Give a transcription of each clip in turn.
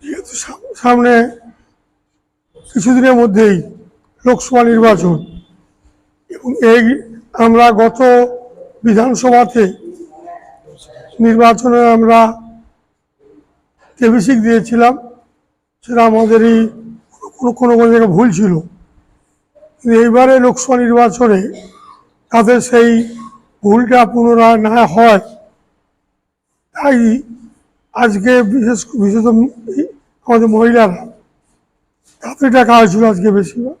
যেহেতু সামনে কিছুদিনের মধ্যেই লোকসভা নির্বাচন এবং এই আমরা গত বিধানসভাতে নির্বাচনে আমরা কেবিসিক দিয়েছিলাম, সেটা আমাদেরই কোনো জায়গায় ভুল ছিল। কিন্তু এইবারে লোকসভা নির্বাচনে তাদের সেই ভুলটা পুনরায় না হয়, তাই আজকে বিশেষত আমাদের মহিলারা তাদের টাকা হয়েছিল আজকে বেশিরভাগ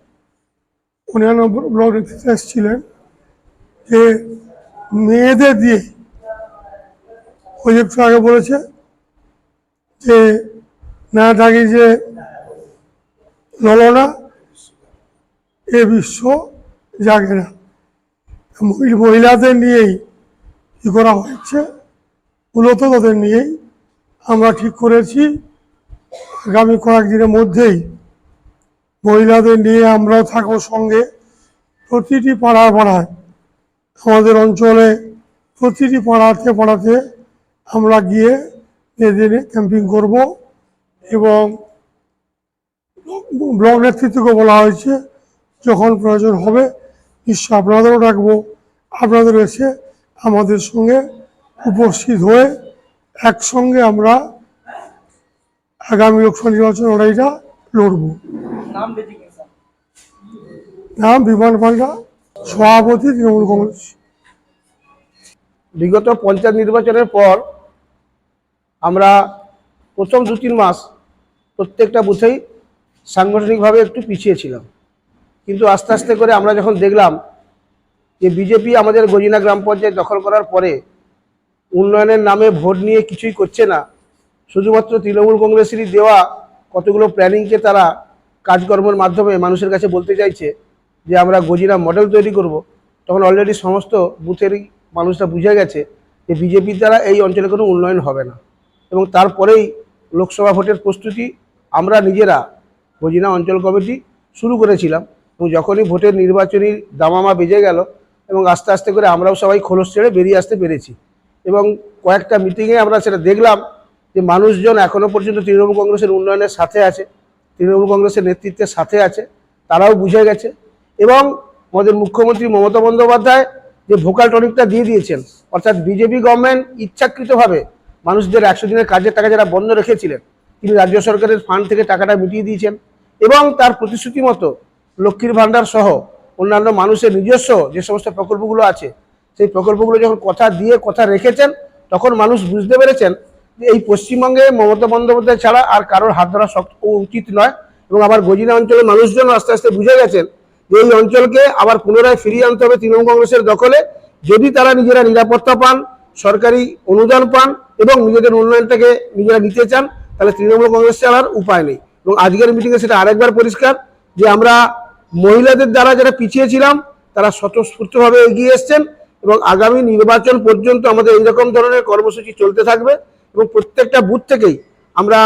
অন্যান্য ব্লক নেতৃত্বে এসেছিলেন যে মেয়েদের দিয়ে ওই একটু আগে বলেছে যে না থাকি যে ললনা এ বিশ্ব জাগে না, মহিলাদের নিয়েই কী করা হচ্ছে, মূলত তাদের নিয়েই আমরা ঠিক করেছি আগামী কয়েকদিনের মধ্যেই মহিলাদের নিয়ে আমরাও থাকবো সঙ্গে। প্রতিটি পাড়ায় পাড়ায় আমাদের অঞ্চলে প্রতিটি পাড়াতে আমরা গিয়ে মেয়েদের ক্যাম্পিং করব এবং ব্লক নেতৃত্বকে বলা হয়েছে যখন প্রয়োজন হবে নিশ্চয় আপনাদেরও ডাকবো, আপনাদের এসে আমাদের সঙ্গে উপস্থিত হয়ে একসঙ্গে আমরা আগামী লোকসভা নির্বাচন লড়াইটা লড়ব। নাম বিমান পান্ডা, সভাপতি তৃণমূল কংগ্রেস। বিগত পঞ্চায়েত নির্বাচনের পর আমরা প্রথম 2-3 মাস প্রত্যেকটা বুথেই সাংগঠনিকভাবে একটু পিছিয়ে ছিলাম, কিন্তু আস্তে আস্তে করে আমরা যখন দেখলাম যে বিজেপি আমাদের গজিনা গ্রাম পঞ্চায়েত দখল করার পরে উন্নয়নের নামে ভোট নিয়ে কিছুই করছে না, শুধুমাত্র তৃণমূল কংগ্রেসেরই দেওয়া কতগুলো প্ল্যানিংকে তারা কাজকর্মের মাধ্যমে মানুষের কাছে বলতে চাইছে যে আমরা গজিনা মডেল তৈরি করব, তখন অলরেডি সমস্ত বুথেরই মানুষরা বুঝে গেছে যে বিজেপির দ্বারা এই অঞ্চলে কোনো উন্নয়ন হবে না। এবং তারপরেই লোকসভা ভোটের প্রস্তুতি আমরা নিজেরা গজিনা অঞ্চল কমিটি শুরু করেছিলাম এবং যখনই ভোটের নির্বাচনী দামামা বেজে গেল এবং আস্তে আস্তে করে আমরাও সবাই খোলস ছেড়ে বেরিয়ে আসতে পেরেছি। এবং কয়েকটা মিটিংয়ে আমরা সেটা দেখলাম যে মানুষজন এখনও পর্যন্ত তৃণমূল কংগ্রেসের উন্নয়নের সাথে আছে, তৃণমূল কংগ্রেসের নেতৃত্বের সাথে আছে, তারাও বুঝে গেছে। এবং আমাদের মুখ্যমন্ত্রী মমতা বন্দ্যোপাধ্যায় যে ভোকাল টনিকটা দিয়ে দিয়েছেন, অর্থাৎ বিজেপি গভর্নমেন্ট ইচ্ছাকৃতভাবে মানুষদের 100 দিনের কাজের টাকা যারা বন্ধ রেখেছিলেন তিনি রাজ্য সরকারের ফান্ড থেকে টাকাটা মিটিয়ে দিয়েছেন এবং তার প্রতিশ্রুতি মতো লক্ষ্মীর ভাণ্ডার সহ অন্যান্য মানুষের নিজস্ব যে সমস্ত প্রকল্পগুলো আছে সেই প্রকল্পগুলো যখন কথা দিয়ে কথা রেখেছেন তখন মানুষ বুঝতে পেরেছেন যে এই পশ্চিমবঙ্গে মমতা বন্দ্যোপাধ্যায় ছাড়া আর কারোর হাত ধরা উচিত নয়। এবং আবার গজিনা অঞ্চলের মানুষজন আস্তে আস্তে বুঝে গেছেন যে এই অঞ্চলকে আবার পুনরায় ফিরিয়ে আনতে হবে তৃণমূল কংগ্রেসের দখলে, যদি তারা নিজেরা নিরাপত্তা পান, সরকারি অনুদান পান এবং নিজেদের উন্নয়নটাকে নিজেরা নিতে চান, তাহলে তৃণমূল কংগ্রেস ছাড়ার উপায় নেই। এবং আজকের মিটিংয়ে সেটা আরেকবার পরিষ্কার যে আমরা মহিলাদের দ্বারা যারা পিছিয়ে ছিলাম তারা স্বতঃস্ফূর্তভাবে এগিয়ে এসছেন এবং আগামী নির্বাচন পর্যন্ত আমাদের এইরকম ধরনের কর্মসূচি চলতে থাকবে এবং প্রত্যেকটা বুথ থেকেই আমরা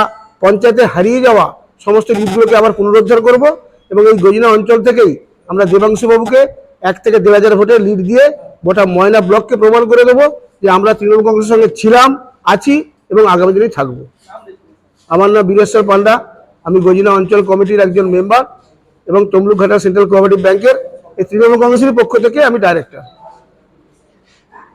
পঞ্চায়েতে হারিয়ে যাওয়া সমস্ত লিডগুলোকে আবার পুনরুদ্ধার করব এবং এই গজিনা অঞ্চল থেকেই আমরা দেবাংশু বাবুকে 1 থেকে 1,500 ভোটে লিড দিয়ে গোটা ময়না ব্লককে প্রমাণ করে দেবো যে আমরা তৃণমূল কংগ্রেসের সঙ্গে ছিলাম, আছি এবং আগামী দিনেই থাকবো। আমার নাম বীরেশ্বর পান্ডা, আমি গজিনা অঞ্চল কমিটির একজন মেম্বার এবং তমলুকঘাটা সেন্ট্রাল কোঅপারেটিভ ব্যাংকের এই তৃণমূল কংগ্রেসের পক্ষ থেকে আমি ডাইরেক্টর।